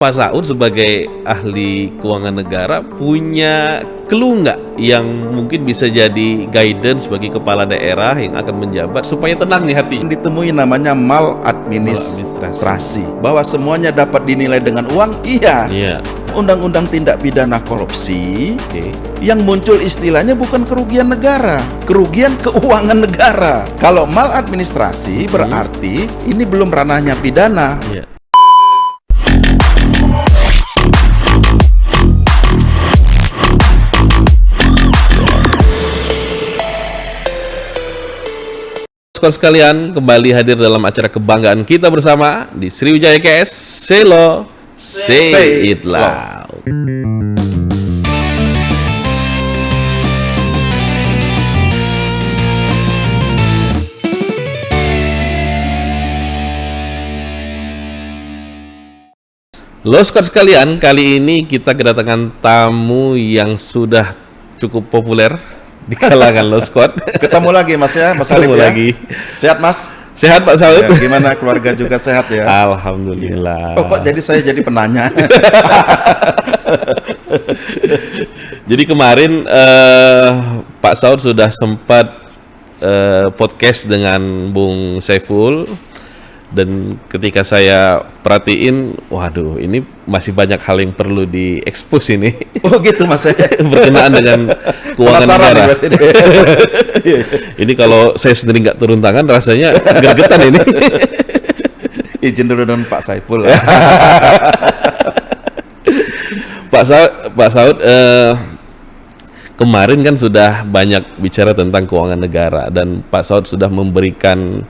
Pak Saud sebagai ahli keuangan negara punya clue nggak yang mungkin bisa jadi guidance bagi kepala daerah yang akan menjabat supaya tenang nih hati? Ditemui namanya maladministrasi. Bahwa semuanya dapat dinilai dengan uang, iya. Undang-undang tindak pidana korupsi yang muncul istilahnya bukan kerugian negara, kerugian keuangan negara. Kalau maladministrasi berarti ini belum ranahnya pidana. Sobat sekalian, kembali hadir dalam acara kebanggaan kita bersama di Sriwijaya KS. Selo, say it loud. Lo sobat sekalian, kali ini kita kedatangan tamu yang sudah cukup populer di kalangan lo squad. Ketemu lagi Mas ya, Mas Alif ya. Lagi. Sehat Mas? Sehat Pak Saud. Ya, gimana keluarga juga sehat ya? Alhamdulillah. Oh, kok jadi saya jadi penanya? Jadi kemarin Pak Saud sudah sempat podcast dengan Bung Saiful. Dan ketika saya perhatiin, waduh, ini masih banyak hal yang perlu diekspos ini. Oh gitu Mas. Berkenaan dengan keuangan negara. Ini kalau saya sendiri nggak turun tangan, rasanya gregetan ini. Izin dulu dong Pak Saiful. Pak Saud, kemarin kan sudah banyak bicara tentang keuangan negara dan Pak Saud sudah memberikan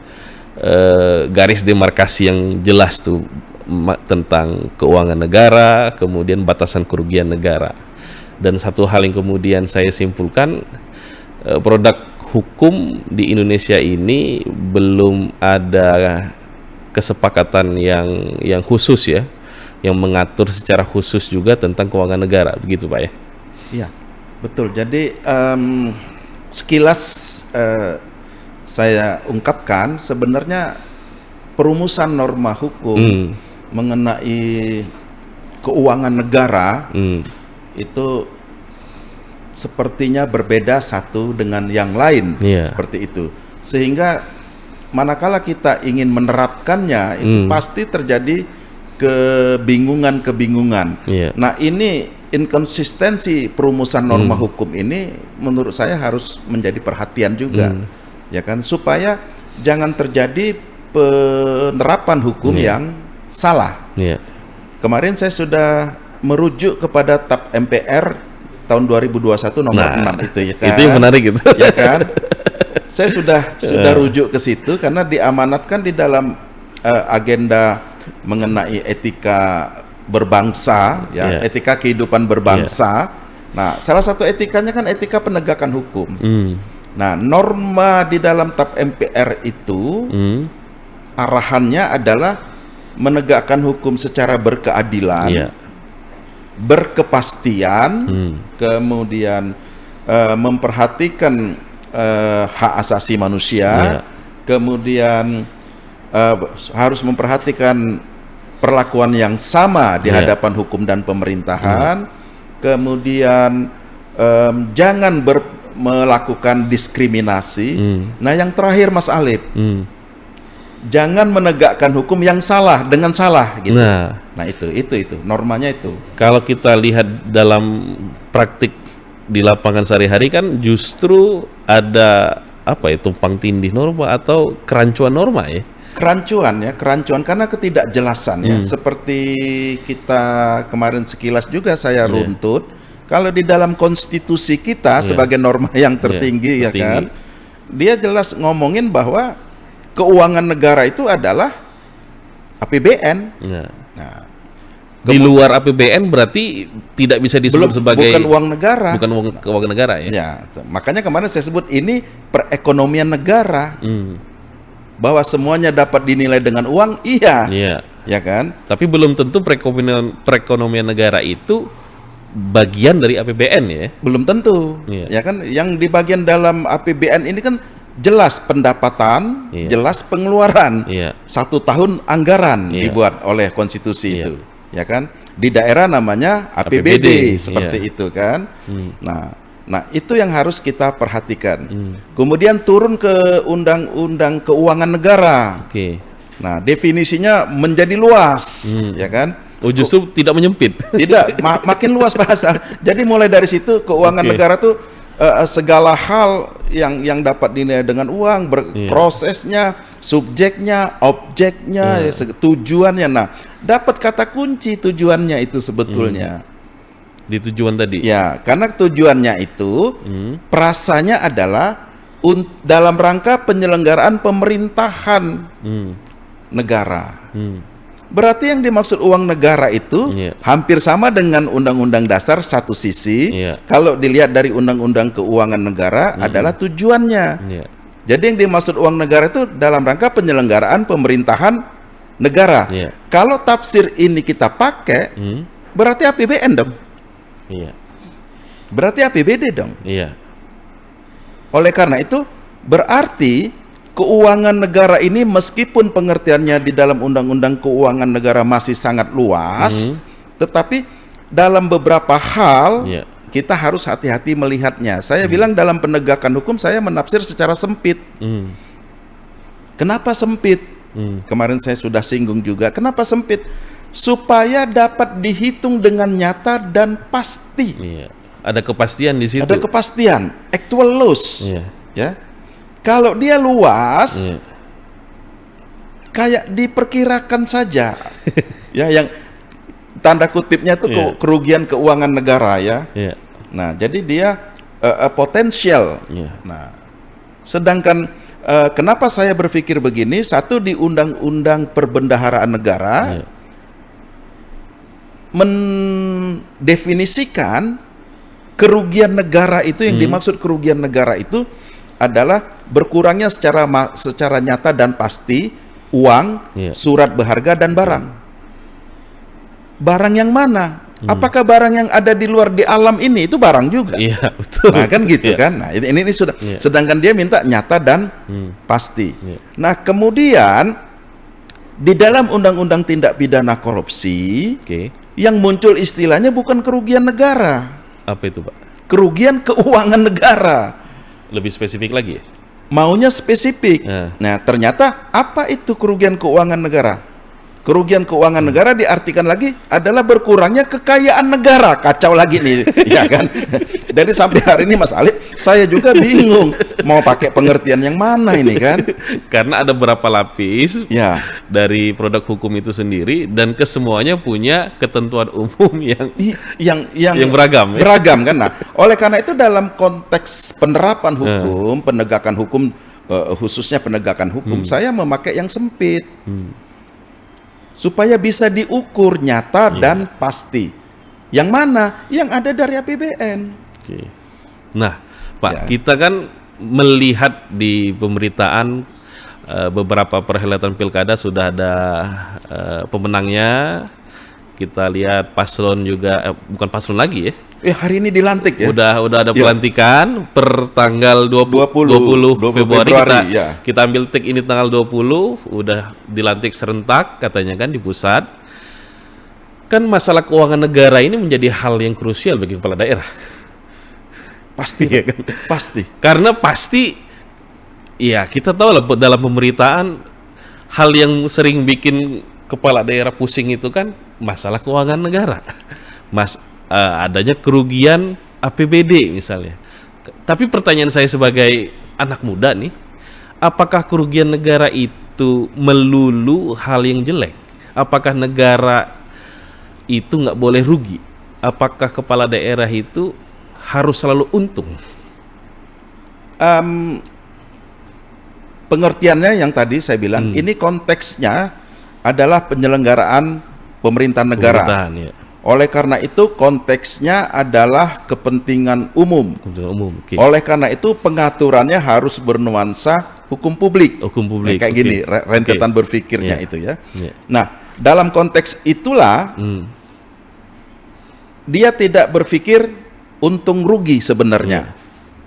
garis demarkasi yang jelas tuh tentang keuangan negara, kemudian batasan kerugian negara. Dan satu hal yang kemudian saya simpulkan, produk hukum di Indonesia ini belum ada kesepakatan yang khusus ya, yang mengatur secara khusus juga tentang keuangan negara, begitu Pak ya? Iya, betul. Jadi sekilas saya ungkapkan sebenarnya perumusan norma hukum mengenai keuangan negara itu sepertinya berbeda satu dengan yang lain, seperti itu. Sehingga manakala kita ingin menerapkannya itu pasti terjadi kebingungan-kebingungan. Nah, ini inkonsistensi perumusan norma hukum ini menurut saya harus menjadi perhatian juga. Ya kan, supaya jangan terjadi penerapan hukum yang salah. Kemarin saya sudah merujuk kepada TAP MPR tahun 2021 nomor 6 itu ya kan. Itu yang menarik itu. Ya kan? Saya sudah rujuk ke situ karena diamanatkan di dalam agenda mengenai etika berbangsa ya, etika kehidupan berbangsa. Nah, salah satu etikanya kan etika penegakan hukum. Nah, norma di dalam TAP MPR itu arahannya adalah menegakkan hukum secara berkeadilan, berkepastian, kemudian memperhatikan hak asasi manusia, kemudian harus memperhatikan perlakuan yang sama di hadapan hukum dan pemerintahan, kemudian jangan melakukan diskriminasi. Nah, yang terakhir Mas Alif, jangan menegakkan hukum yang salah dengan salah gitu. Nah, itu normanya itu. Kalau kita lihat dalam praktik di lapangan sehari-hari kan justru ada apa ya, tumpang tindih norma atau kerancuan norma ya. Kerancuan karena ketidakjelasan ya. Seperti kita kemarin sekilas juga saya runtut. Kalau di dalam konstitusi kita sebagai norma yang tertinggi ya kan, dia jelas ngomongin bahwa keuangan negara itu adalah APBN. Nah, di luar APBN berarti tidak bisa disebut sebagai bukan uang negara. Bukan uang negara ya. Ya, makanya kemarin saya sebut ini perekonomian negara. Bahwa semuanya dapat dinilai dengan uang, iya. Ya kan? Tapi belum tentu perekonomian negara itu bagian dari APBN ya? Belum tentu, ya kan? Yang di bagian dalam APBN ini kan jelas pendapatan, jelas pengeluaran. 1 tahun anggaran dibuat oleh konstitusi itu, ya kan? Di daerah namanya APBD, seperti itu kan. Nah, itu yang harus kita perhatikan. Kemudian turun ke Undang-Undang Keuangan Negara. Nah, definisinya menjadi luas, ya kan? Oh, justru tidak menyempit. Tidak, makin luas bahasa. Jadi mulai dari situ keuangan negara tuh segala hal yang dapat dinilai dengan uang, prosesnya, subjeknya, objeknya, tujuannya. Nah, dapat kata kunci tujuannya itu sebetulnya. Di tujuan tadi. Ya, karena tujuannya itu prasanya adalah dalam rangka penyelenggaraan pemerintahan negara. Berarti yang dimaksud uang negara itu hampir sama dengan Undang-Undang Dasar satu sisi. Kalau dilihat dari Undang-Undang Keuangan Negara adalah tujuannya. Jadi yang dimaksud uang negara itu dalam rangka penyelenggaraan pemerintahan negara. Kalau tafsir ini kita pakai, berarti APBN dong. Berarti APBD dong. Oleh karena itu berarti keuangan negara ini meskipun pengertiannya di dalam Undang-Undang Keuangan Negara masih sangat luas, tetapi dalam beberapa hal kita harus hati-hati melihatnya. Saya bilang dalam penegakan hukum saya menafsir secara sempit. Kenapa sempit? Kemarin saya sudah singgung juga. Kenapa sempit? Supaya dapat dihitung dengan nyata dan pasti. Ada kepastian di situ. Ada kepastian, actual loss. Ya. Kalau dia luas, kayak diperkirakan saja, ya, yang tanda kutipnya itu kerugian keuangan negara, ya. Nah, jadi dia potensial. Nah, sedangkan kenapa saya berpikir begini? Satu, di Undang-Undang Perbendaharaan Negara mendefinisikan kerugian negara itu, yang dimaksud kerugian negara itu adalah berkurangnya secara nyata dan pasti uang, surat berharga, dan barang. Barang yang mana? Apakah barang yang ada di luar di alam ini itu barang juga? Betul. Nah, kan gitu kan. Nah, ini sudah. Sedangkan dia minta nyata dan pasti. Nah, kemudian di dalam Undang-Undang Tindak Pidana Korupsi yang muncul istilahnya bukan kerugian negara. Apa itu, Pak? Kerugian keuangan negara. Lebih spesifik lagi? Maunya spesifik. Nah, ternyata apa itu kerugian keuangan negara? Kerugian keuangan negara diartikan lagi adalah berkurangnya kekayaan negara. Kacau lagi nih, ya kan? Jadi sampai hari ini Mas Alif, saya juga bingung mau pakai pengertian yang mana ini kan? Karena ada berapa lapis dari produk hukum itu sendiri, dan kesemuanya punya ketentuan umum yang beragam. Beragam kan? Nah, oleh karena itu dalam konteks penerapan hukum, penegakan hukum, khususnya penegakan hukum, saya memakai yang sempit. Supaya bisa diukur nyata dan pasti. Yang mana? Yang ada dari APBN. Nah, Pak, kita kan melihat di pemberitaan beberapa perhelatan pilkada sudah ada pemenangnya. Kita lihat paslon juga, bukan paslon lagi ya. Hari ini dilantik ya. Udah ada pelantikan per tanggal 20 Februari kita ambil tik ini tanggal 20, udah dilantik serentak katanya kan di pusat. Kan masalah keuangan negara ini menjadi hal yang krusial bagi kepala daerah. Pasti ya kan? Pasti. Karena pasti ya kita tahu lah dalam pemberitaan hal yang sering bikin kepala daerah pusing itu kan masalah keuangan negara. Adanya kerugian APBD misalnya. Tapi pertanyaan saya sebagai anak muda nih, apakah kerugian negara itu melulu hal yang jelek? Apakah negara itu nggak boleh rugi? Apakah kepala daerah itu harus selalu untung? Pengertiannya yang tadi saya bilang, ini konteksnya adalah penyelenggaraan pemerintahan negara. Oleh karena itu konteksnya adalah kepentingan umum. Oleh karena itu pengaturannya harus bernuansa hukum publik. Kayak gini rentetan berpikirnya itu ya. Nah, dalam konteks itulah dia tidak berpikir untung rugi sebenarnya.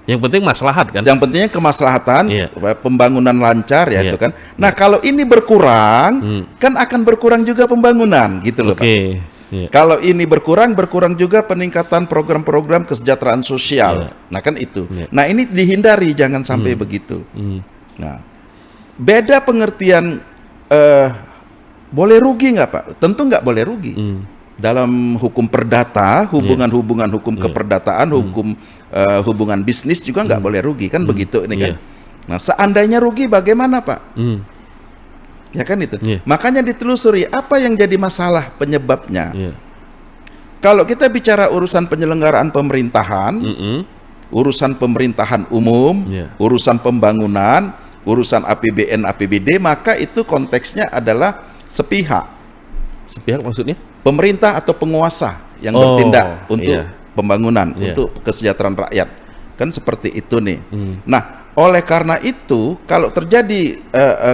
Yang penting maslahat kan? Yang pentingnya kemaslahatan, pembangunan lancar ya itu kan. Nah, kalau ini berkurang, kan akan berkurang juga pembangunan gitu loh, Pak. Kalau ini berkurang juga peningkatan program-program kesejahteraan sosial. Nah kan itu. Nah ini dihindari, jangan sampai begitu. Nah, beda pengertian boleh rugi nggak Pak? Tentu nggak boleh rugi. Dalam hukum perdata, hubungan hukum keperdataan, hukum hubungan bisnis juga nggak boleh rugi, kan begitu ini kan. Nah, seandainya rugi bagaimana Pak? Ya kan itu. Makanya ditelusuri apa yang jadi masalah penyebabnya. Kalau kita bicara urusan penyelenggaraan pemerintahan, urusan pemerintahan umum, urusan pembangunan, urusan APBN, APBD, maka itu konteksnya adalah sepihak. Sepihak maksudnya? Pemerintah atau penguasa yang bertindak untuk pembangunan, untuk kesejahteraan rakyat. Kan seperti itu nih. Nah, oleh karena itu, kalau terjadi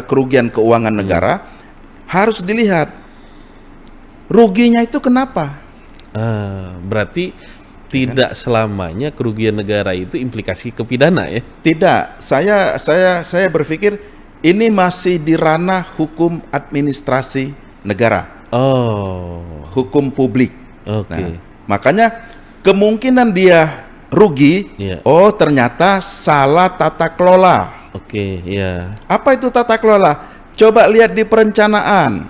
kerugian keuangan negara, harus dilihat ruginya itu kenapa. Berarti tidak selamanya kerugian negara itu implikasi ke pidana ya? Tidak. Saya berpikir ini masih di ranah hukum administrasi negara. Hukum publik. Nah, makanya kemungkinan dia rugi, oh ternyata salah tata kelola. Apa itu tata kelola? Coba lihat di perencanaan,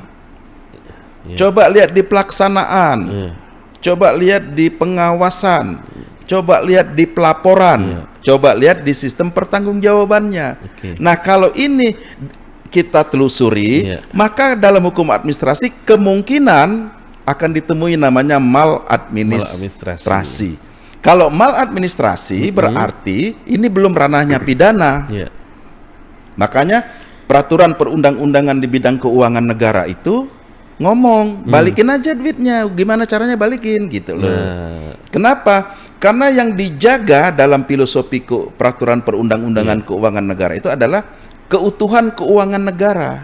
coba lihat di pelaksanaan, coba lihat di pengawasan, coba lihat di pelaporan, coba lihat di sistem pertanggungjawabannya. Nah kalau ini kita telusuri, maka dalam hukum administrasi kemungkinan akan ditemui namanya maladministrasi. Kalau maladministrasi berarti ini belum ranahnya pidana. Makanya peraturan perundang-undangan di bidang keuangan negara itu ngomong balikin aja duitnya, gimana caranya balikin gitu loh. Kenapa? Karena yang dijaga dalam filosofi peraturan perundang-undangan keuangan negara itu adalah keutuhan keuangan negara.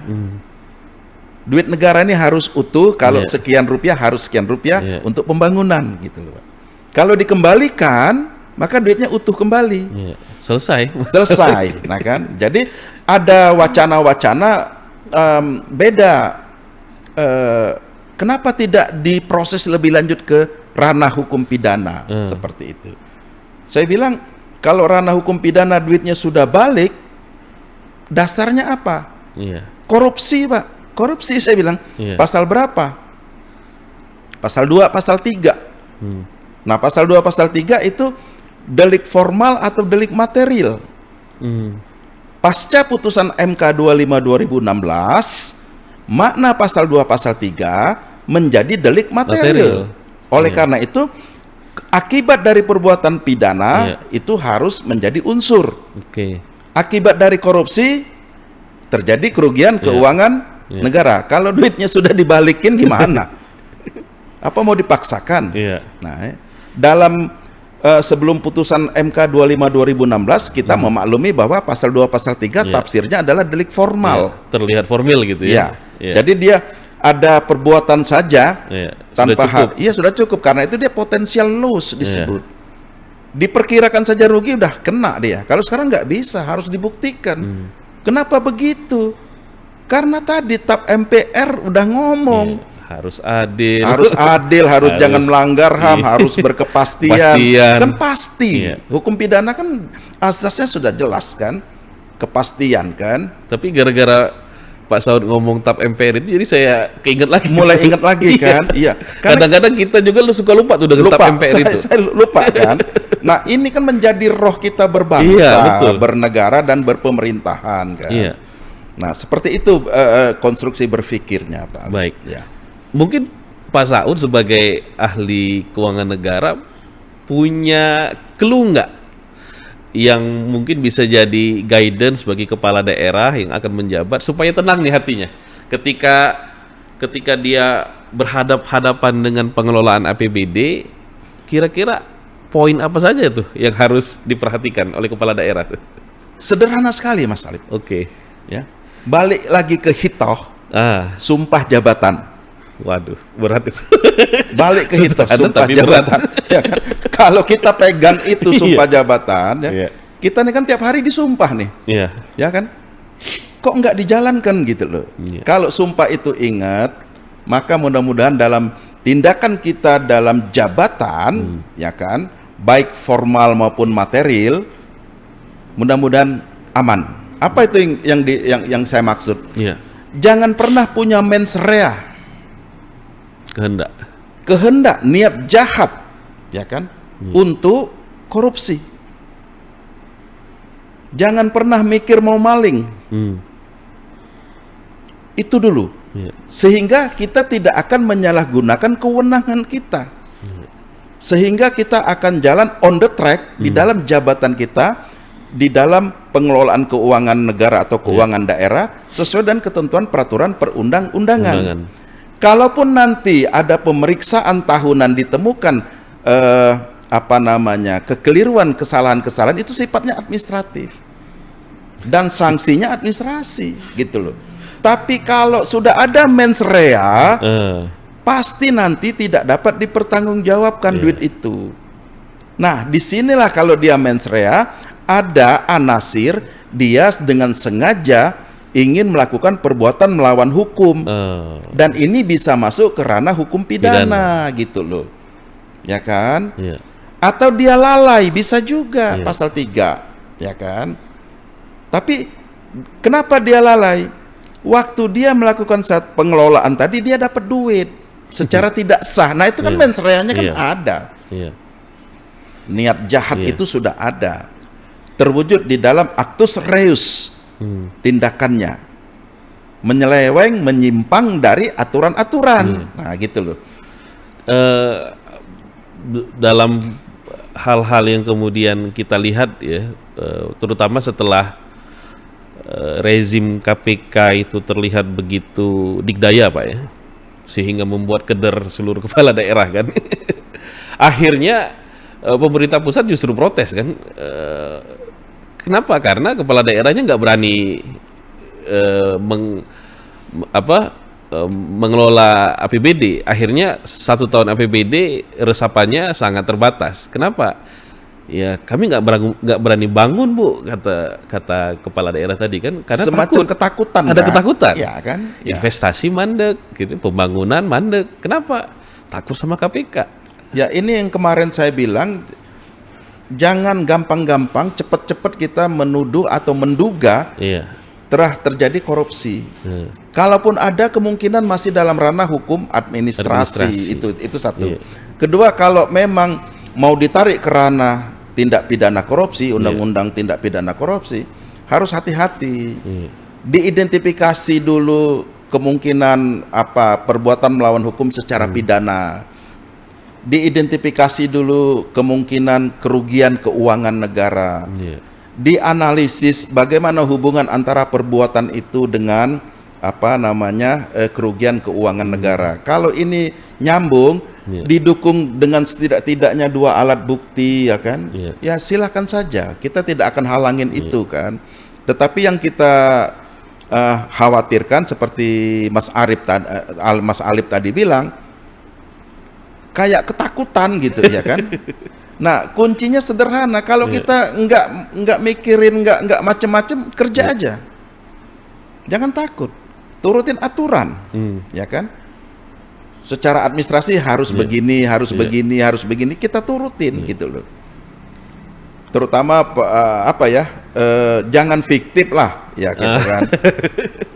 Duit negara ini harus utuh, kalau sekian rupiah harus sekian rupiah untuk pembangunan gitu loh. Kalau dikembalikan, maka duitnya utuh kembali. Selesai. Nah kan, jadi ada wacana-wacana beda. Kenapa tidak diproses lebih lanjut ke ranah hukum pidana seperti itu? Saya bilang kalau ranah hukum pidana duitnya sudah balik, dasarnya apa? Korupsi Pak. Korupsi saya bilang. Pasal berapa? Pasal 2, pasal 3. Nah, pasal 2, pasal 3 itu delik formal atau delik material. Pasca putusan MK 25/2016, makna pasal 2, pasal 3 menjadi delik material. Oleh karena itu, akibat dari perbuatan pidana itu harus menjadi unsur. Akibat dari korupsi terjadi kerugian keuangan negara. Kalau duitnya sudah dibalikin gimana? Apa mau dipaksakan? Nah, dalam sebelum putusan MK 25/2016 kita memaklumi bahwa pasal 2 pasal 3 tafsirnya adalah delik formal. Terlihat formil gitu ya. Jadi dia ada perbuatan saja tanpa hak. Iya sudah cukup, karena itu dia potensial loss disebut. Diperkirakan saja rugi udah kena dia. Kalau sekarang nggak bisa, harus dibuktikan. Kenapa begitu? Karena tadi TAP MPR udah ngomong harus adil, harus jangan melanggar HAM, harus berkepastian. Kan pasti. Hukum pidana kan asasnya sudah jelas kan, kepastian kan. Tapi gara-gara Pak Saud ngomong TAP MPR itu, jadi saya keinget lagi. Mulai ingat lagi kan? Kadang-kadang kita juga suka lupa tuh dengan TAP MPR itu. Saya lupa kan. Nah ini kan menjadi roh kita berbangsa, bernegara dan berpemerintahan kan. Nah seperti itu konstruksi berpikirnya Pak. Baik. Mungkin Pak Saud sebagai ahli keuangan negara punya clue nggak yang mungkin bisa jadi guidance bagi kepala daerah yang akan menjabat supaya tenang nih hatinya ketika dia berhadapan dengan pengelolaan APBD, kira-kira poin apa saja tuh yang harus diperhatikan oleh kepala daerah tuh? Sederhana sekali Mas Alif. Ya, balik lagi ke hitoh, sumpah jabatan. Waduh, berat itu. Balik ke hitoh, sumpah jabatan. Ya kan? Kalau kita pegang itu sumpah jabatan, kita nih kan tiap hari disumpah nih, ya kan? Kok nggak dijalankan gitu loh? Kalau sumpah itu ingat, maka mudah-mudahan dalam tindakan kita dalam jabatan, ya kan, baik formal maupun material, mudah-mudahan aman. Apa itu yang saya maksud? Iya. Jangan pernah punya mens rea, kehendak, niat jahat, ya kan, untuk korupsi. Jangan pernah mikir mau maling. Itu dulu. Sehingga kita tidak akan menyalahgunakan kewenangan kita. Sehingga kita akan jalan on the track di dalam jabatan kita, di dalam pengelolaan keuangan negara atau keuangan daerah sesuai dengan ketentuan peraturan perundang-undangan. Kalaupun nanti ada pemeriksaan tahunan ditemukan kekeliruan, kesalahan-kesalahan, itu sifatnya administratif dan sanksinya administrasi, gitu loh. Tapi kalau sudah ada mens rea, pasti nanti tidak dapat dipertanggungjawabkan duit itu. Nah, disinilah kalau dia mens rea, ada anasir dia dengan sengaja ingin melakukan perbuatan melawan hukum, dan ini bisa masuk ke ranah hukum pidana, gitu loh, ya kan? Atau dia lalai, bisa juga pasal 3, ya kan? Tapi kenapa dia lalai? Waktu dia melakukan saat pengelolaan tadi, dia dapat duit secara tidak sah. Nah, itu kan mens reanya kan ada. Niat jahat itu sudah ada, terwujud di dalam actus reus, tindakannya menyeleweng, menyimpang dari aturan-aturan. Nah, gitu loh. Dalam hal-hal yang kemudian kita lihat ya, terutama setelah rezim KPK itu terlihat begitu dikdaya, Pak ya, sehingga membuat keder seluruh kepala daerah kan. Akhirnya pemerintah pusat justru protes kan. Kenapa? Karena kepala daerahnya nggak berani mengelola APBD. Akhirnya 1 tahun APBD resapannya sangat terbatas. Kenapa? Ya kami nggak berani bangun, Bu, kata kepala daerah tadi kan, karena semacam ketakutan. Ada ketakutan. Ya kan? Ya. Investasi mandek, gitu, pembangunan mandek. Kenapa? Takut sama KPK. Ya, ini yang kemarin saya bilang, jangan gampang-gampang, cepat-cepat kita menuduh atau menduga telah terjadi korupsi. Kalaupun ada, kemungkinan masih dalam ranah hukum administrasi. Itu satu. Kedua, kalau memang mau ditarik ke ranah tindak pidana korupsi, undang-undang tindak pidana korupsi, harus hati-hati. Diidentifikasi dulu kemungkinan perbuatan melawan hukum secara pidana. Diidentifikasi dulu kemungkinan kerugian keuangan negara. Dianalisis bagaimana hubungan antara perbuatan itu dengan kerugian keuangan negara. Kalau ini nyambung, didukung dengan setidak-tidaknya 2 alat bukti, ya kan? Ya silahkan saja, kita tidak akan halangin itu kan. Tetapi yang kita khawatirkan seperti Mas Alip tadi bilang, kayak ketakutan gitu, ya kan? Nah, kuncinya sederhana. Kalau kita nggak mikirin, nggak macem-macem, kerja aja. Jangan takut, turutin aturan, ya kan? Secara administrasi harus begini, harus begini, harus begini, kita turutin gitu loh. Terutama jangan fiktif lah, ya kan?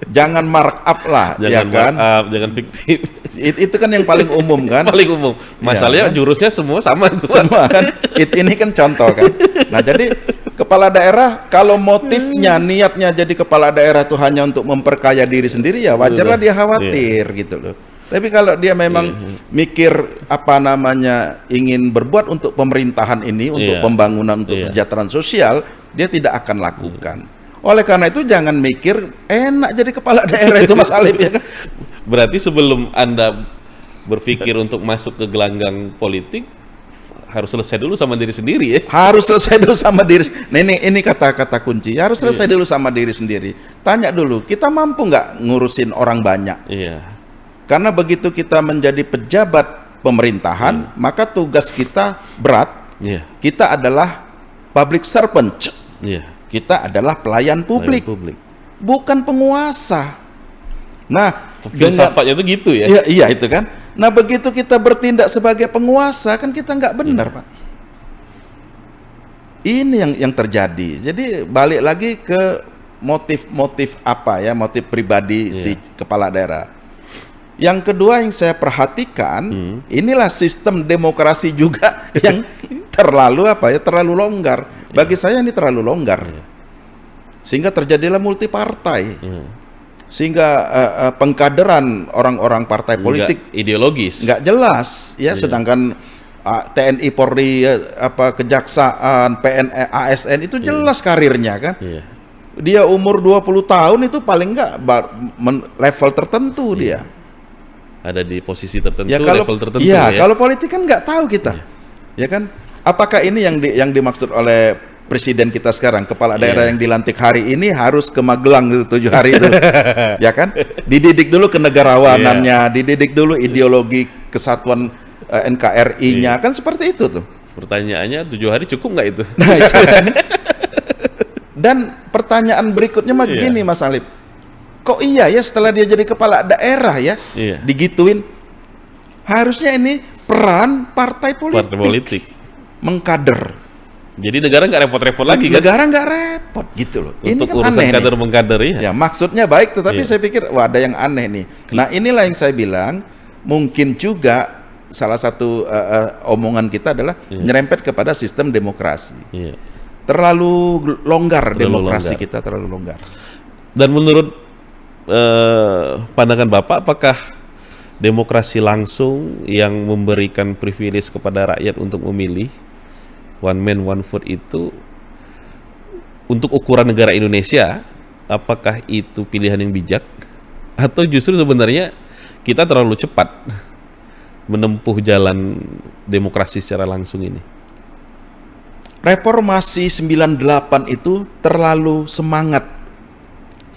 Jangan markup lah, ya kan? Jangan fiktif. Itu kan yang paling umum kan? Paling umum. Masalahnya ya, kan? Jurusnya semua sama. Semua kan? Ini kan contoh kan? Nah, jadi kepala daerah kalau motifnya, niatnya jadi kepala daerah itu hanya untuk memperkaya diri sendiri, ya wajarlah dia khawatir gitu loh. Tapi kalau dia memang mikir ingin berbuat untuk pemerintahan ini, untuk pembangunan, untuk kesejahteraan sosial, dia tidak akan lakukan. Oleh karena itu jangan mikir enak jadi kepala daerah itu, Mas Alip, ya kan? Berarti sebelum Anda berpikir untuk masuk ke gelanggang politik, harus selesai dulu sama diri sendiri ya. Harus selesai dulu sama diri. Nah, ini kata-kata kunci. Harus selesai dulu sama diri sendiri. Tanya dulu, kita mampu nggak ngurusin orang banyak? Karena begitu kita menjadi pejabat pemerintahan, maka tugas kita berat. Kita adalah public servant. Kita adalah pelayan publik, bukan penguasa. Nah, filsafatnya itu gitu ya. Iya itu kan. Nah begitu kita bertindak sebagai penguasa kan kita nggak benar, Pak. Ini yang terjadi. Jadi balik lagi ke motif-motif apa ya, motif pribadi si kepala daerah. Yang kedua yang saya perhatikan, inilah sistem demokrasi juga yang terlalu terlalu longgar. Bagi saya ini terlalu longgar. Sehingga terjadilah multipartai. Sehingga pengkaderan orang-orang partai politik ideologis nggak jelas ya, sedangkan TNI, Polri, Kejaksaan, PNE, ASN itu jelas karirnya kan. Dia umur 20 tahun itu paling nggak level tertentu dia. Ada di posisi tertentu, ya, kalau, level tertentu ya. Kalau politik kan nggak tahu kita. Ya kan? Apakah ini yang dimaksud oleh presiden kita sekarang, kepala daerah yang dilantik hari ini harus ke Magelang 7 hari itu. Ya kan? Dididik dulu kenegarawanannya, dididik dulu ideologi kesatuan NKRI-nya, kan seperti itu tuh. Pertanyaannya 7 hari cukup nggak itu? Nah, itu kan. Dan pertanyaan berikutnya begini, Mas Alip. Kok iya ya setelah dia jadi kepala daerah ya, digituin? Harusnya ini peran partai politik. Mengkader. Jadi negara nggak repot-repot lagi kan? Negara nggak repot gitu loh. Untuk ini kan urusan aneh kader mengkader ya. Maksudnya baik, tetapi saya pikir ada yang aneh nih. Nah inilah yang saya bilang, mungkin juga salah satu omongan kita adalah nyerempet kepada sistem demokrasi. Terlalu longgar demokrasi kita, terlalu longgar. Dan menurut pandangan Bapak, apakah demokrasi langsung yang memberikan privilege kepada rakyat untuk memilih, one man one vote itu untuk ukuran negara Indonesia, apakah itu pilihan yang bijak atau justru sebenarnya kita terlalu cepat menempuh jalan demokrasi secara langsung ini? Reformasi 98 itu terlalu semangat,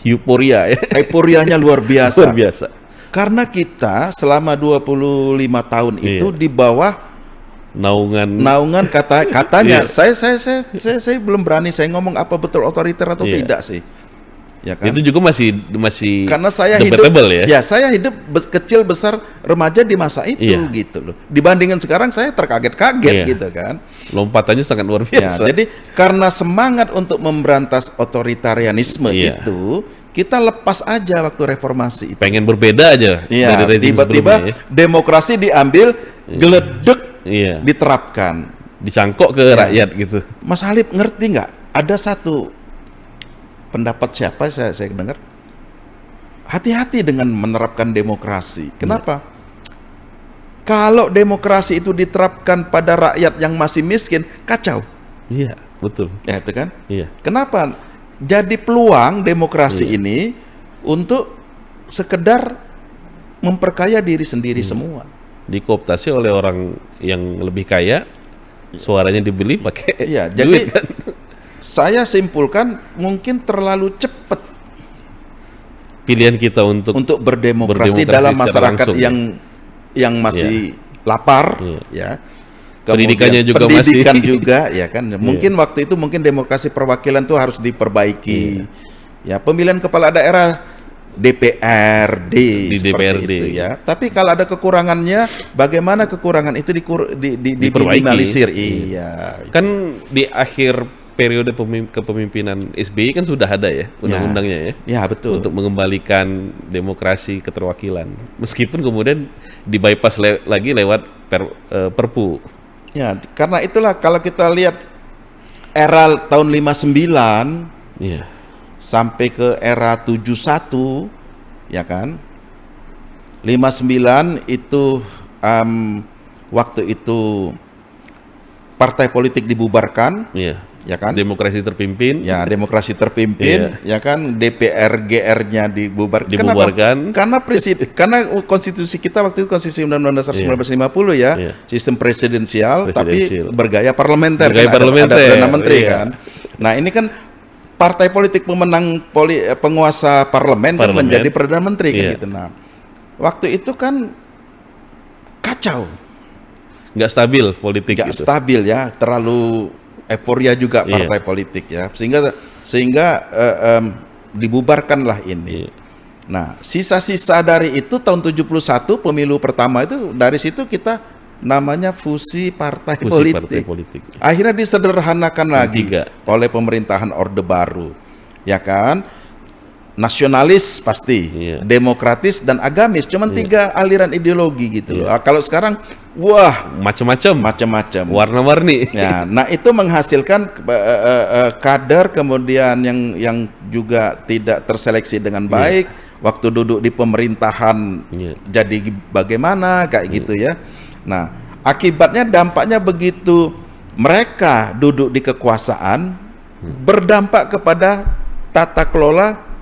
euforia ya. Euforianya luar biasa. Luar biasa. Karena kita selama 25 tahun itu di bawah naungan katanya. Saya belum berani saya ngomong apa betul otoriter atau tidak sih. Ya kan? Itu juga masih karena saya hidup saya hidup kecil besar remaja di masa itu gitu loh. Dibandingin sekarang saya terkaget-kaget gitu kan. Lompatannya sangat luar biasa. Jadi karena semangat untuk memberantas otoritarianisme itu, kita lepas aja waktu reformasi itu. Pengen berbeda aja dari rezim tiba-tiba demokrasi diambil, geledek diterapkan, dicangkok ke rakyat gitu. Mas Halip ngerti nggak? Ada satu pendapat siapa saya dengar, hati-hati dengan menerapkan demokrasi. Kenapa? Kalau demokrasi itu diterapkan pada rakyat yang masih miskin, kacau. Iya, betul. Ya itu kan? Iya. Kenapa? Jadi peluang demokrasi ini untuk sekedar memperkaya diri sendiri semua. Dikooptasi oleh orang yang lebih kaya, suaranya dibeli pakai jadi duit kan? Saya simpulkan mungkin terlalu cepat pilihan kita untuk berdemokrasi dalam masyarakat langsung, yang masih lapar ya. Pendidikannya juga pendidikan juga ya kan. Mungkin waktu itu demokrasi perwakilan tuh harus diperbaiki. Ya, pemilihan kepala daerah DPRD seperti itu ya. Tapi kalau ada kekurangannya, bagaimana kekurangan itu diminimalisir? Iya. Kan di akhir periode kepemimpinan SBY kan sudah ada ya undang-undangnya ya. Ya, betul. Untuk mengembalikan demokrasi keterwakilan. Meskipun kemudian di-bypass lagi lewat Perpu. Ya, karena itulah kalau kita lihat era tahun 59 sampai ke era 71 ya kan. 59 itu waktu itu partai politik dibubarkan. Ya kan? Demokrasi terpimpin. Ya, demokrasi terpimpin, ya kan? DPR GR-nya dibubarkan. Kenapa? Karena konstitusi kita waktu itu konstitusi Undang-Undang Dasar 1950 ya, sistem presidensial tapi bergaya parlementer, ada Perdana Menteri kan. Nah, ini kan partai politik pemenang penguasa parlemen kan menjadi Perdana Menteri kan gitu. Nah, waktu itu kan kacau. Nggak stabil politik. Nggak stabil ya, terlalu euforia juga partai politik ya, sehingga dibubarkanlah ini. Nah, sisa-sisa dari itu tahun 71 pemilu pertama itu, dari situ kita namanya fusi partai politik. Akhirnya disederhanakan lagi oleh pemerintahan Orde Baru. Ya kan? Nasionalis pasti, demokratis dan agamis, cuman 3 aliran ideologi gitu loh. Kalau sekarang wah, macam-macam, warna-warni. Ya, nah itu menghasilkan kader kemudian yang juga tidak terseleksi dengan baik. Waktu duduk di pemerintahan jadi bagaimana kayak gitu ya. Nah, akibatnya dampaknya begitu mereka duduk di kekuasaan berdampak kepada tata kelola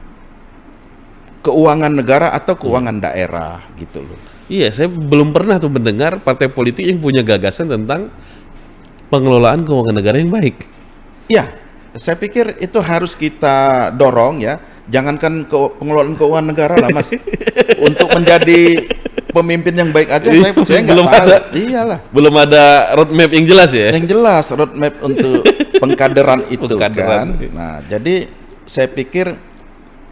keuangan negara atau keuangan daerah gitu loh. Iya, saya belum pernah tuh mendengar partai politik yang punya gagasan tentang pengelolaan keuangan negara yang baik. Iya, saya pikir itu harus kita dorong ya. Jangankan pengelolaan keuangan negara lah Mas. Untuk menjadi pemimpin yang baik aja saya nggak tahu. Iyalah. Belum ada roadmap yang jelas ya. Yang jelas roadmap untuk pengkaderan itu kan. Nah, jadi saya pikir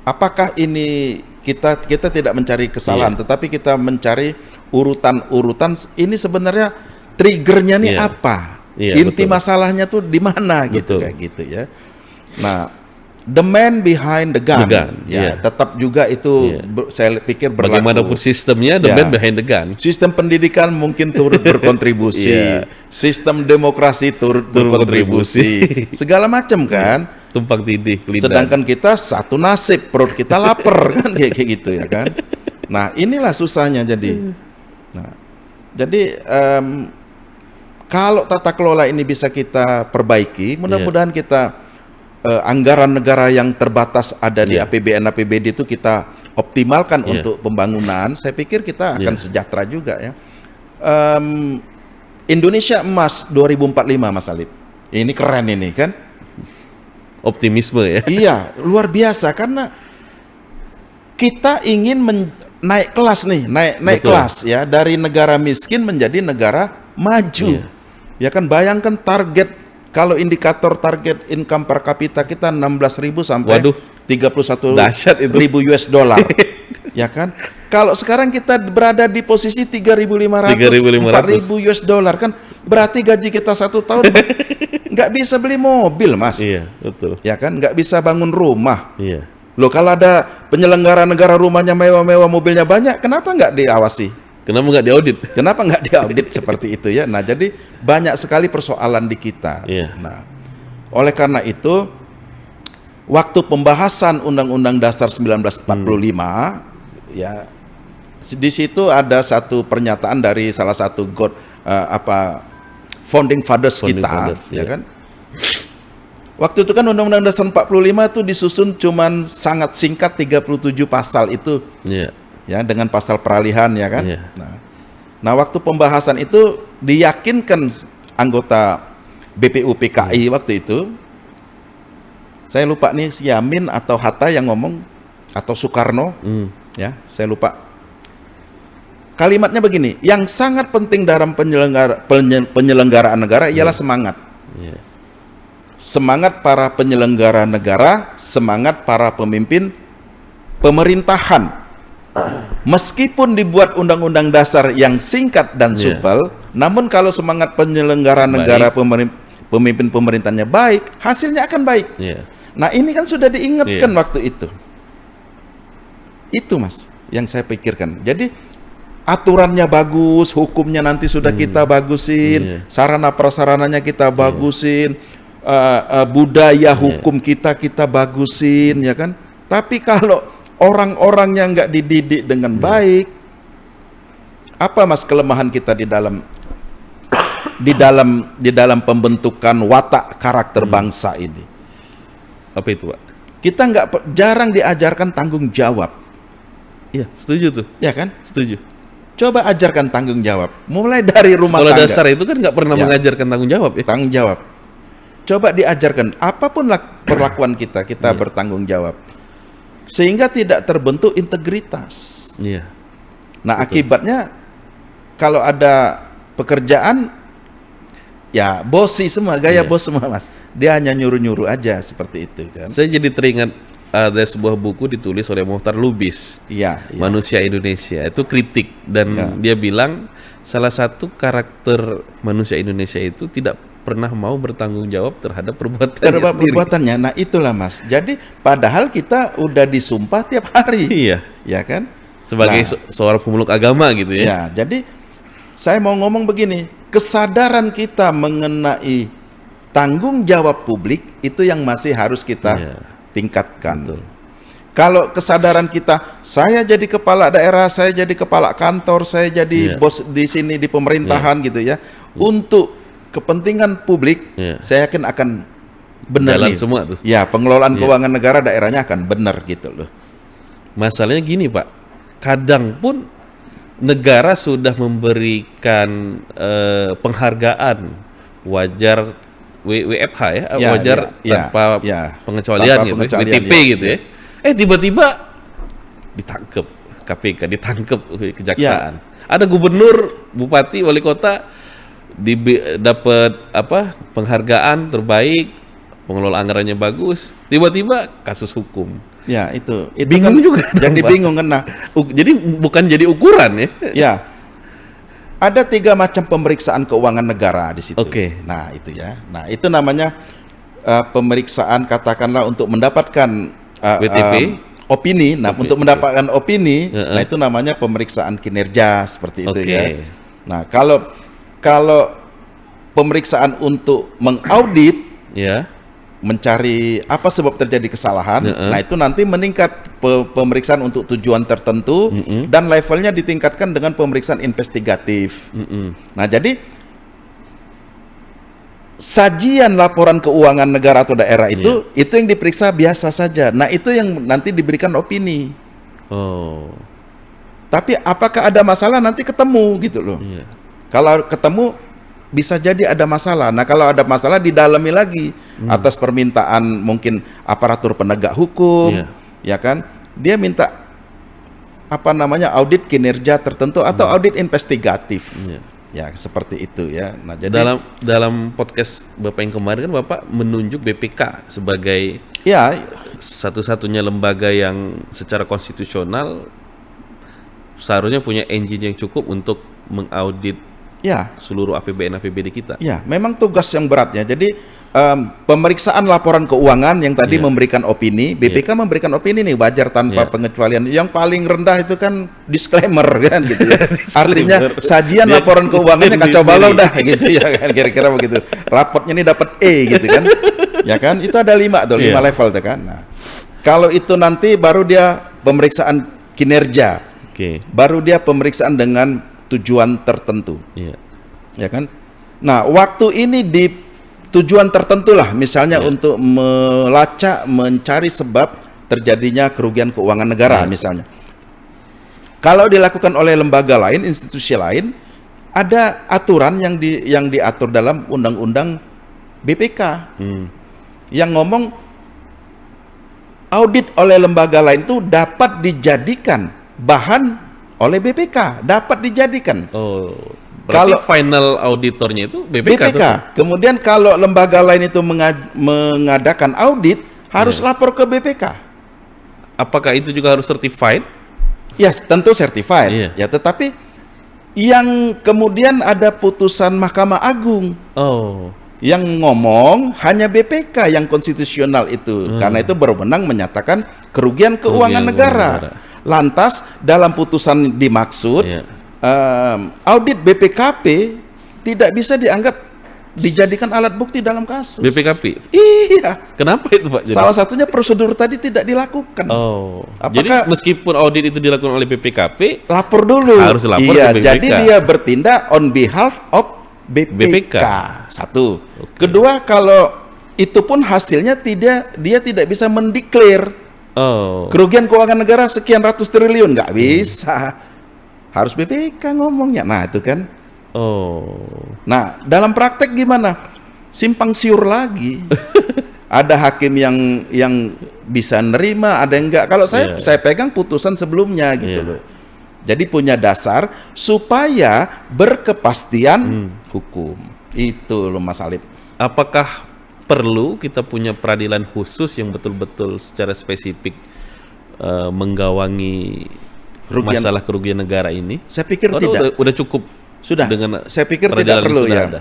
apakah ini kita tidak mencari kesalahan, tetapi kita mencari urutan-urutan. Ini sebenarnya triggernya nih apa? Inti masalahnya tuh di mana gitu kayak gitu ya. Nah, the man behind the gun, tetap juga itu saya pikir berlaku. Bagaimanapun sistemnya, the man behind the gun. Sistem pendidikan mungkin turut berkontribusi, sistem demokrasi turut berkontribusi, segala macam kan. Tumpang tindih, sedangkan kita satu nasib, perut kita lapar kan kayak gitu ya kan. Nah inilah susahnya jadi. Nah, jadi kalau tata kelola ini bisa kita perbaiki, mudah-mudahan kita anggaran negara yang terbatas ada di APBN APBD itu kita optimalkan untuk pembangunan. Saya pikir kita akan sejahtera juga ya. Indonesia Emas 2045 Mas Alip. Ini keren ini kan. Optimisme ya. Iya, luar biasa karena kita ingin naik kelas nih, naik kelas ya, dari negara miskin menjadi negara maju. Ya kan, bayangkan target, kalau indikator target income per kapita kita 16.000 sampai 31.000 US dollar. Ya kan? Kalau sekarang kita berada di posisi 3.500 4.000 US dollar kan, berarti gaji kita 1 tahun nggak bisa beli mobil Mas. Iya, betul. Ya kan, nggak bisa bangun rumah. Iya. Loh, kalau ada penyelenggara negara rumahnya mewah-mewah, mobilnya banyak, kenapa nggak diawasi? Kenapa nggak diaudit? Kenapa nggak diaudit seperti itu ya? Nah, jadi banyak sekali persoalan di kita. Iya. Nah, oleh karena itu, waktu pembahasan Undang-Undang Dasar 1945, ya, di situ ada satu pernyataan dari salah satu founding fathers kita, ya kan? Waktu itu kan Undang-Undang Dasar 45 itu disusun cuman sangat singkat, 37 pasal itu, ya, dengan pasal peralihan, ya kan? Nah, waktu pembahasan itu diyakinkan anggota BPUPKI waktu itu, saya lupa nih si Yamin atau Hatta yang ngomong atau Soekarno, ya, saya lupa. Kalimatnya begini, yang sangat penting dalam penyelenggaraan negara ialah semangat. Semangat para penyelenggara negara, semangat para pemimpin pemerintahan. Meskipun dibuat undang-undang dasar yang singkat dan supel, namun kalau semangat penyelenggara negara, pemimpin pemerintahnya baik, hasilnya akan baik. Nah, ini kan sudah diingatkan waktu itu. Itu Mas, yang saya pikirkan. Jadi aturannya bagus, hukumnya nanti sudah kita bagusin, sarana prasarananya kita bagusin, budaya hukum kita bagusin, ya kan? Tapi kalau orang-orangnya nggak dididik dengan baik, apa Mas kelemahan kita di dalam pembentukan watak karakter bangsa ini? Apa itu, Pak? Kita jarang diajarkan tanggung jawab. Iya, setuju tuh. Ya kan? Setuju. Coba ajarkan tanggung jawab, mulai dari rumah tangga. Sekolah dasar itu kan nggak pernah mengajarkan tanggung jawab ya? Tanggung jawab. Coba diajarkan, apapun perlakuan kita bertanggung jawab. Sehingga tidak terbentuk integritas. Nah, akibatnya kalau ada pekerjaan, ya bosi semua, gaya bos semua Mas. Dia hanya nyuruh-nyuruh aja seperti itu kan. Saya jadi teringat ada sebuah buku ditulis oleh Mohtar Lubis, Iya, iya. Manusia Indonesia. Itu kritik dan dia bilang salah satu karakter manusia Indonesia itu tidak pernah mau bertanggung jawab terhadap perbuatannya. Nah, itulah Mas. Jadi padahal kita udah disumpah tiap hari. Iya, Ya kan? sebagai Nah, seorang pemeluk agama gitu ya. ya, jadi saya mau ngomong begini, kesadaran kita mengenai tanggung jawab publik itu yang masih harus kita Iya. tingkatkan. Betul. Kalau kesadaran kita, saya jadi kepala daerah, saya jadi kepala kantor, saya jadi Iya. bos di sini di pemerintahan gitu ya, untuk kepentingan publik, Iya. saya yakin akan benar Jalan nih. semua tuh. Ya, pengelolaan Iya. keuangan negara daerahnya akan benar gitu loh. Masalahnya gini Pak, kadang pun negara sudah memberikan penghargaan wajar WFH ya, Ya, wajar ya, tanpa ya. pengecualian Tanpa gitu, pengecualian, WTP ya, gitu ya. ya. Tiba-tiba ditangkep KPK, ditangkep kejaksaan. Ada gubernur, bupati, wali kota dapat penghargaan terbaik, pengelola anggarannya bagus, tiba-tiba kasus hukum. Ya, itu Bingung kan juga jadi dong, Pak. bingung kan. Nah, Jadi bukan jadi ukuran ya. ya. Ada 3 macam pemeriksaan keuangan negara di situ. Oke. Nah, itu ya. Nah, itu namanya pemeriksaan katakanlah untuk mendapatkan WTP. Opini. Nah, Oke, untuk mendapatkan opini, Heeh. nah itu namanya pemeriksaan kinerja seperti itu Oke. ya. Nah, kalau pemeriksaan untuk mengaudit, Ya. mencari apa sebab terjadi kesalahan, Heeh. nah itu nanti meningkat pemeriksaan untuk tujuan tertentu dan levelnya ditingkatkan dengan pemeriksaan investigatif. Nah, jadi sajian laporan keuangan negara atau daerah itu yang diperiksa biasa saja. Nah, itu yang nanti diberikan opini. Oh. Tapi apakah ada masalah nanti ketemu gitu loh. Iya. Kalau ketemu bisa jadi ada masalah. Nah, kalau ada masalah didalami lagi atas permintaan mungkin aparatur penegak hukum, Iya. ya kan? Dia minta audit kinerja tertentu atau audit investigatif. Iya. Ya, seperti itu ya. Nah, jadi Dalam podcast Bapak yang kemarin kan Bapak menunjuk BPK sebagai ya, satu-satunya lembaga yang secara konstitusional seharusnya punya engine yang cukup untuk mengaudit ya, seluruh APBN APBD kita. ya, memang tugas yang berat ya. Jadi pemeriksaan laporan keuangan yang tadi Iya. memberikan opini, BPK memberikan opini nih wajar tanpa Iya. pengecualian. Yang paling rendah itu kan disclaimer kan gitu ya. Artinya Disclaimer. sajian Dia- laporan keuangannya dia kacau balau sendiri. dah gitu ya kan, kira-kira begitu. Rapotnya ini dapat E gitu kan. Ya kan? Itu ada 5 tuh, 5 Iya. level tuh kan. Nah, kalau itu nanti baru dia pemeriksaan kinerja. Oke. Baru dia pemeriksaan dengan tujuan tertentu. Iya. Ya kan? Nah, waktu ini di tujuan tertentu lah, misalnya untuk melacak, mencari sebab terjadinya kerugian keuangan negara misalnya. Kalau dilakukan oleh lembaga lain, institusi lain, ada aturan yang diatur dalam undang-undang BPK yang ngomong audit oleh lembaga lain itu dapat dijadikan bahan oleh BPK, dapat dijadikan. Oh. Berarti Kalau- final auditornya itu BPK. BPK. tuh? Kemudian kalau lembaga lain itu mengadakan audit, harus lapor ke BPK. Apakah itu juga harus certified? Ya, tentu certified. Iya. Ya, tetapi yang kemudian ada putusan Mahkamah Agung Oh. yang ngomong hanya BPK yang konstitusional itu, karena itu berwenang menyatakan kerugian keuangan negara. Lantas dalam putusan dimaksud Iya. audit BPKP tidak bisa dianggap dijadikan alat bukti dalam kasus. BPKP. Iya. Kenapa itu Pak? Jadi? Salah satunya prosedur tadi tidak dilakukan. Oh. Apakah- Jadi meskipun audit itu dilakukan oleh BPKP, Lapor dulu. Harus lapor iya, ke BPK. jadi dia bertindak on behalf of BPK. Satu. Kedua, kalau itu pun hasilnya dia tidak bisa mendeklar oh. kerugian keuangan negara sekian ratus triliun, nggak bisa. Harus BPK ngomongnya. Nah, itu kan. Oh. Nah, dalam praktek gimana? Simpang siur lagi. Ada hakim yang bisa nerima, ada yang enggak. Kalau saya pegang putusan sebelumnya gitu loh. Jadi punya dasar supaya berkepastian hukum. Itu loh Mas Alip. Apakah perlu kita punya peradilan khusus yang betul-betul secara spesifik menggawangi masalah kerugian negara ini? Saya pikir tidak. Udah cukup. Sudah. Dengan saya pikir tidak perlu ya. Ada.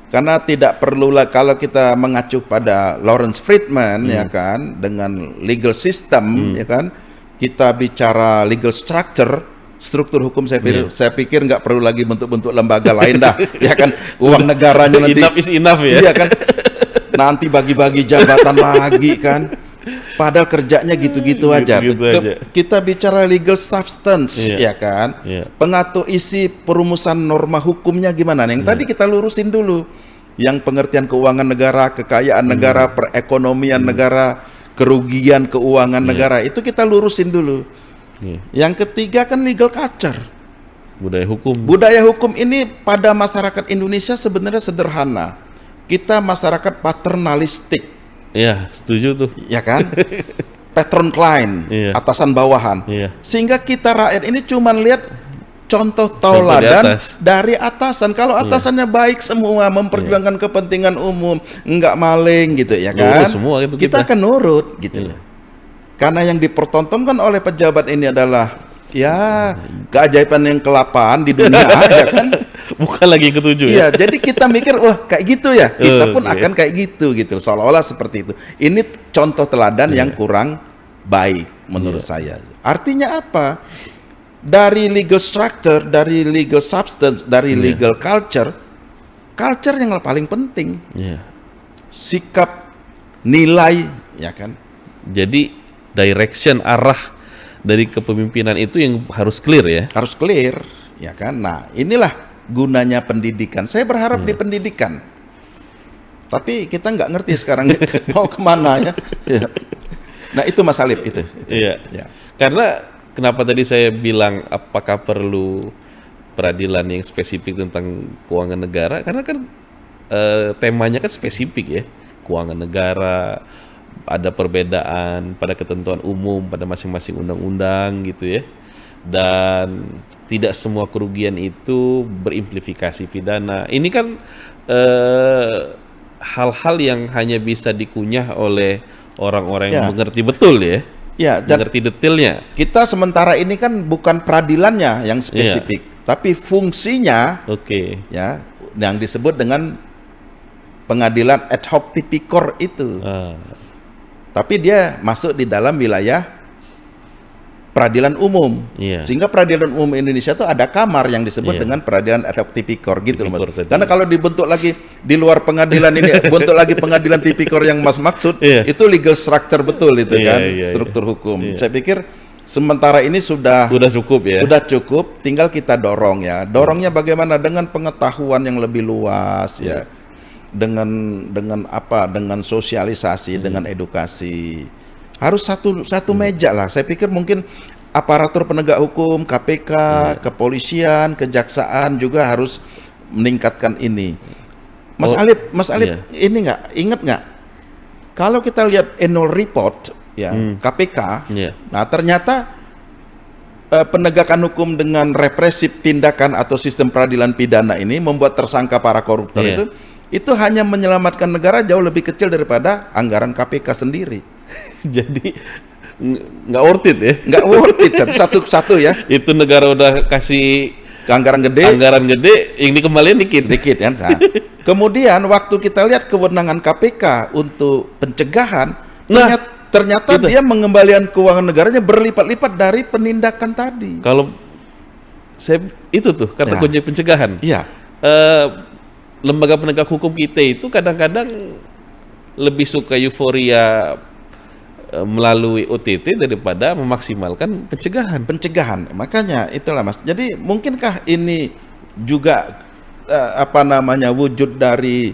Karena tidak perlulah kalau kita mengacu pada Lawrence Friedman ya kan, dengan legal system ya kan, kita bicara legal structure, struktur hukum saya pikir nggak perlu lagi bentuk-bentuk lembaga lain dah, ya kan, uang negaranya nanti enough is enough ya. Iya kan, nanti bagi-bagi jabatan lagi kan, padahal kerjanya gitu-gitu aja. Kita bicara legal substance ya kan, pengatur isi perumusan norma hukumnya gimana? Yang tadi kita lurusin dulu, yang pengertian keuangan negara, kekayaan negara, perekonomian negara, kerugian keuangan negara, itu kita lurusin dulu. Yang ketiga kan legal culture, budaya hukum. Budaya hukum ini pada masyarakat Indonesia sebenarnya sederhana. Kita masyarakat paternalistik. Iya, setuju tuh. Ya kan? Patron client, atasan bawahan. Sehingga kita rakyat ini cuma lihat contoh tauladan dari atasan. Kalau atasannya baik semua, memperjuangkan kepentingan umum, enggak maling gitu ya kan? Semua itu kita akan nurut gitu. Karena yang dipertontonkan oleh pejabat ini adalah ya keajaiban yang ke-8 di dunia ya kan, bukan lagi yang ke-7 ya. Iya, jadi kita mikir wah kayak gitu ya, kita pun akan kayak gitu seolah-olah seperti itu. Ini contoh teladan yang kurang baik menurut saya. Artinya apa? Dari legal structure, dari legal substance, dari legal culture yang paling penting. Sikap, nilai ya kan. Jadi direction, arah dari kepemimpinan itu yang harus clear ya. Harus clear, ya kan. Nah, inilah gunanya pendidikan. Saya berharap di pendidikan. Tapi kita nggak ngerti sekarang mau kemana ya. Nah, itu Mas Alip itu. Iya. Ya. Karena kenapa tadi saya bilang apakah perlu peradilan yang spesifik tentang keuangan negara? Karena kan temanya kan spesifik ya, keuangan negara. Ada perbedaan pada ketentuan umum pada masing-masing undang-undang gitu ya, dan tidak semua kerugian itu berimplikasi pidana. Ini kan hal-hal yang hanya bisa dikunyah oleh orang-orang yang mengerti betul ya, mengerti detailnya. Kita sementara ini kan bukan peradilannya yang spesifik, tapi fungsinya, ya, yang disebut dengan pengadilan ad hoc tipikor itu. Tapi dia masuk di dalam wilayah peradilan umum. Sehingga peradilan umum Indonesia itu ada kamar yang disebut dengan peradilan ad hoc tipikor gitu loh. Karena kalau dibentuk lagi di luar pengadilan ini, bentuk lagi pengadilan tipikor yang Mas maksud, itu legal structure betul itu kan, struktur hukum. Saya pikir sementara ini sudah cukup ya. Sudah cukup, tinggal kita dorong ya. Dorongnya bagaimana? Dengan pengetahuan yang lebih luas ya. Dengan apa? Dengan sosialisasi, dengan edukasi. Harus satu meja lah. Saya pikir mungkin aparatur penegak hukum, KPK, kepolisian, kejaksaan juga harus meningkatkan ini. Mas Alip, ini ingat nggak? Kalau kita lihat annual report ya KPK, nah ternyata penegakan hukum dengan represif tindakan atau sistem peradilan pidana ini membuat tersangka para koruptor itu hanya menyelamatkan negara jauh lebih kecil daripada anggaran KPK sendiri. Jadi nggak worth it ya? Nggak worth it satu-satu ya. Itu negara udah kasih anggaran gede, yang dikembalikan dikit kan. Nah, kemudian waktu kita lihat kewenangan KPK untuk pencegahan, ternyata dia mengembalikan keuangan negaranya berlipat-lipat dari penindakan tadi. Kalau saya itu tuh kata kunci pencegahan. Iya. Lembaga penegak hukum kita itu kadang-kadang lebih suka euforia melalui OTT daripada memaksimalkan pencegahan. Makanya itulah Mas. Jadi mungkinkah ini juga wujud dari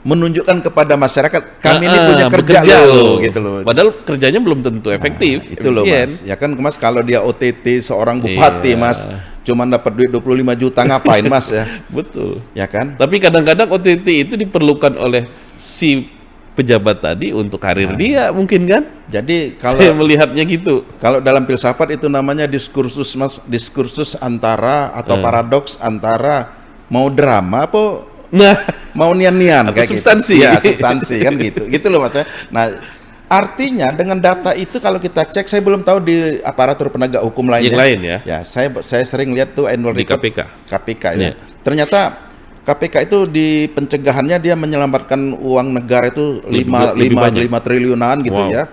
menunjukkan kepada masyarakat kami ini punya kerja loh gitu loh. Padahal kerjanya belum tentu efektif. Itu loh Mas. Ya kan Mas, kalau dia OTT seorang bupati Mas cuma dapat duit 25 juta ngapain Mas ya? Betul. Ya kan? Tapi kadang-kadang OTT itu diperlukan oleh si pejabat tadi untuk karir dia mungkin kan? Jadi kalau saya melihatnya gitu. Kalau dalam filsafat itu namanya diskursus Mas, diskursus antara atau paradoks antara mau drama apa Nah, mau nian-nian atau kayak substansi. gitu. Ya, substansi kan gitu loh maksudnya. Nah, artinya dengan data itu kalau kita cek, saya belum tahu di aparatur penegak hukum lainnya. Yang lain ya. Ya, saya sering lihat tuh annual Di report KPK ya. Iya. Ternyata KPK itu di pencegahannya dia menyelamatkan uang negara itu Lebih banyak. 5 triliunan gitu Wow. ya.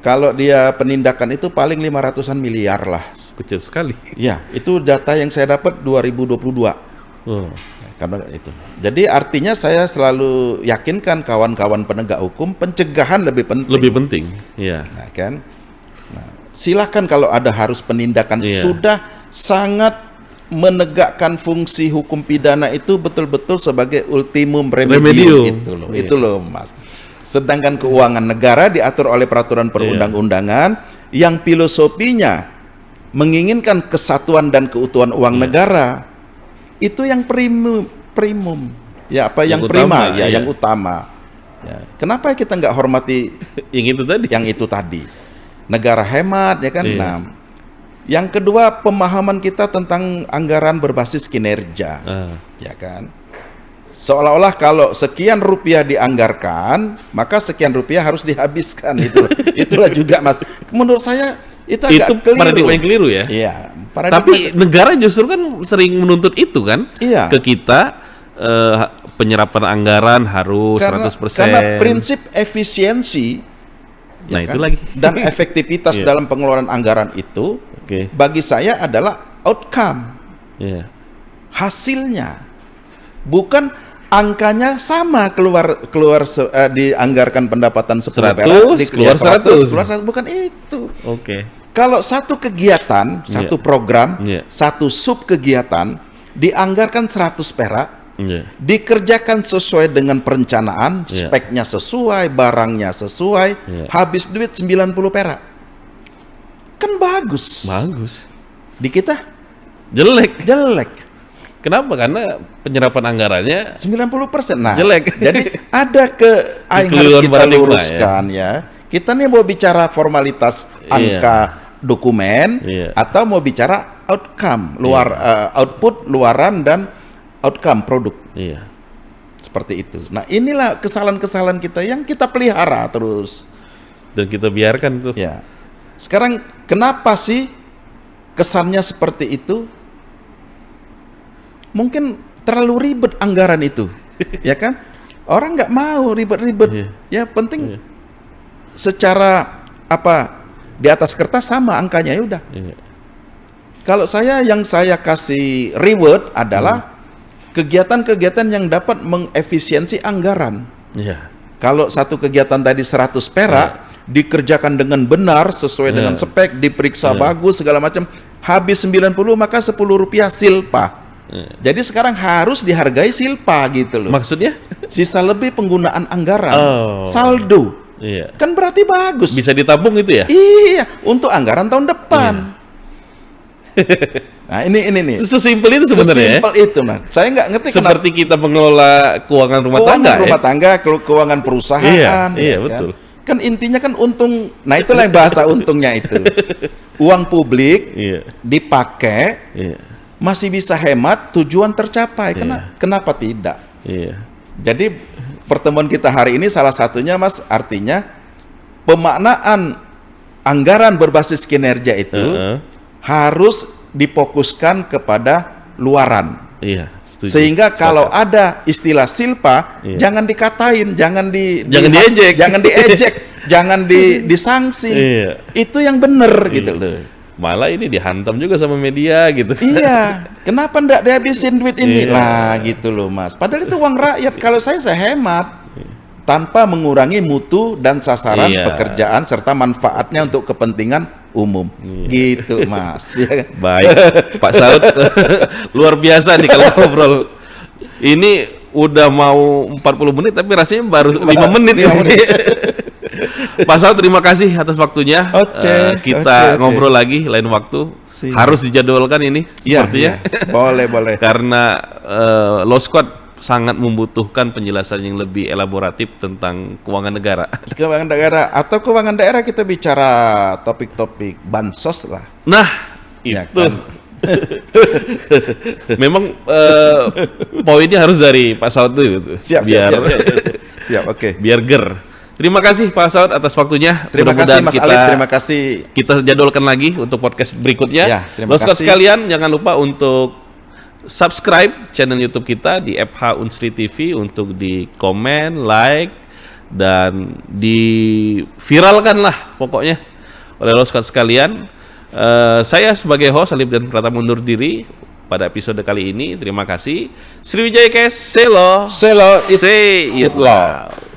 Kalau dia penindakan itu paling 500-an miliar lah. Kecil sekali. Ya, itu data yang saya dapat 2022. Oh. Karena itu. Jadi artinya saya selalu yakinkan kawan-kawan penegak hukum, pencegahan lebih penting. Lebih penting. Iya. Nah, kan? Nah, silakan kalau ada harus penindakan, Iya. sudah sangat menegakkan fungsi hukum pidana itu betul-betul sebagai ultimum remedium, itu loh. Iya. Itu loh, Mas. Sedangkan keuangan negara diatur oleh peraturan perundang-undangan yang filosofinya menginginkan kesatuan dan keutuhan uang negara. Itu yang primum. Ya, apa yang prima, utama, ya, iya. yang utama. Ya. Kenapa kita nggak hormati Yang itu tadi. yang itu tadi? Negara hemat, ya kan? Iya. Nah, yang kedua, pemahaman kita tentang anggaran berbasis kinerja, ya kan? Seolah-olah kalau sekian rupiah dianggarkan, maka sekian rupiah harus dihabiskan. Itulah juga, Mas. Menurut saya itu agak keliru. Paradigma yang keliru ya. Iya. Tapi negara justru kan sering menuntut itu kan. Iya. Ke kita penyerapan anggaran harus 100%. Karena prinsip efisiensi, Nah, itu lagi. dan efektivitas Iya. dalam pengeluaran anggaran itu, Oke. bagi saya adalah outcome, Iya. hasilnya, bukan angkanya sama dianggarkan pendapatan 10 perak, 100, keluar 100. keluar 100, bukan itu. Oke. Kalau satu kegiatan, satu program, Iya. satu sub kegiatan dianggarkan 100 perak, Iya. dikerjakan sesuai dengan perencanaan, Iya. speknya sesuai, barangnya sesuai, Iya. habis duit 90 perak. Kan bagus. Bagus. Di kita Jelek. jelek. Kenapa? Karena penyerapan anggarannya 90%. Nah, jelek. jadi ada yang harus Kekeliruan kita paradigma, luruskan ya. Kita nih mau bicara formalitas angka dokumen Iya. atau mau bicara outcome, output, luaran dan outcome produk. Iya. Seperti itu. Nah, inilah kesalahan-kesalahan kita yang kita pelihara terus. Dan kita biarkan tuh. Ya. Sekarang kenapa sih kesannya seperti itu? Mungkin terlalu ribet anggaran itu, ya kan? Orang nggak mau ribet-ribet. Iya. Ya penting secara apa di atas kertas sama angkanya, ya udah. Iya. Kalau yang saya kasih reward adalah kegiatan-kegiatan yang dapat mengefisiensi anggaran. Iya. Kalau satu kegiatan tadi 100 perak dikerjakan dengan benar sesuai dengan spek, diperiksa bagus segala macam, habis 90 maka 10 rupiah silpa. Jadi sekarang harus dihargai silpa gitu loh. Maksudnya? Sisa lebih penggunaan anggaran, Oh. saldo. Iya. Kan berarti bagus. Bisa ditabung itu ya? Iya, untuk anggaran tahun depan. Nah, ini nih. Sesimpel itu sebenarnya. Sesimpel itu, Mas. Saya nggak ngerti Seperti kita mengelola keuangan rumah tangga. rumah tangga, keuangan perusahaan. Iya, ya betul. Kan intinya kan untung. Nah, itulah yang bahasa untungnya itu. Uang publik dipakai, masih bisa hemat, tujuan tercapai. Kenapa tidak? Iya. Jadi pertemuan kita hari ini salah satunya, Mas, artinya pemaknaan anggaran berbasis kinerja itu harus difokuskan kepada luaran. Iya, setuju. Sehingga kalau ada istilah silpa, jangan dikatain, jangan diejek. jangan diejek, jangan disanksi. Iya. Itu yang benar gitu loh. Malah ini dihantam juga sama media gitu. Iya, kenapa ndak dihabisin duit ini? Iya. Nah, gitu loh, Mas. Padahal itu uang rakyat. Kalau saya hemat tanpa mengurangi mutu dan sasaran pekerjaan serta manfaatnya untuk kepentingan umum. Gitu, Mas. Baik, Pak Saud. Luar biasa nih kalau ngobrol. Ini udah mau 40 menit tapi rasanya baru 5 menit. 5 menit. Pak Saud, terima kasih atas waktunya. Kita ngobrol lagi lain waktu. Siap. Harus dijadwalkan ini sepertinya. Iya. Boleh. Karena Law Squad sangat membutuhkan penjelasan yang lebih elaboratif tentang keuangan negara. Keuangan negara atau keuangan daerah, kita bicara topik-topik bansos lah. Nah, Ya itu kan? Memang poinnya harus dari Pak Saud itu gitu. Siap, siap, oke. Biar ger. Terima kasih Pak Saud atas waktunya. Terima kasih Mas Alif, terima kasih. Kita jadwalkan lagi untuk podcast berikutnya. Ya, terima kasih. Sekalian jangan lupa untuk subscribe channel YouTube kita di FH Unsri TV untuk di komen, like, dan di viralkan lah pokoknya oleh lo sekalian. Saya sebagai host Alif dan Pratama mundur diri pada episode kali ini. Terima kasih. Sriwijaya Cash, selo, Selo, say it loud.